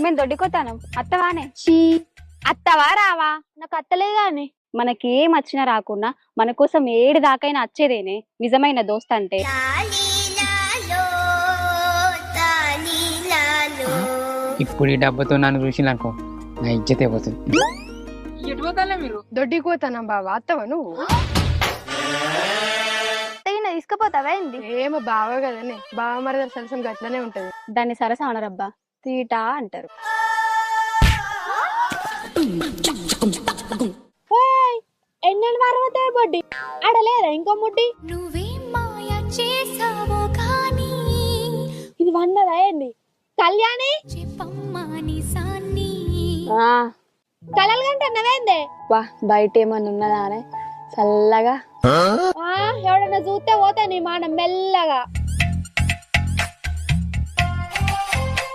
మేము దొడ్డికోతాను అత్తవానే. చీ అత్తవా రావా? నాకు అత్తలేదు కానీ. మనకేం వచ్చినా రాకున్నా మన కోసం ఏడు దాకైనా వచ్చేదేనే నిజమైన దోస్త్ అంటే. ఇప్పుడు ఈ డబ్బుతో నన్ను చూసినాకో నా ఇజ్జతే పోతుంది. మీరు దొడ్డికి పోతానా బావా? అత్తవా నువ్వు? తగిన తీసుకుపోతావా ఏంది? ఏమో బావ కదనే, బావ మరదల సరసం గట్లనే ఉంటది. దాన్ని సరస అనరబ్బా, తీటా అంటారు. ఎన్నెండు మరవతాయి బొడ్డి ఆడలేదా ఇంకో ముడ్డి? ఇది వన్నదా ఏంది? కళ్యాణి కలలు గంటన్నవేందే? వా బయట ఏమన్నా ఉన్నదా అనే చల్లగా. ఎవడన్నా చూస్తే పోతా నీ మాట మెల్లగా.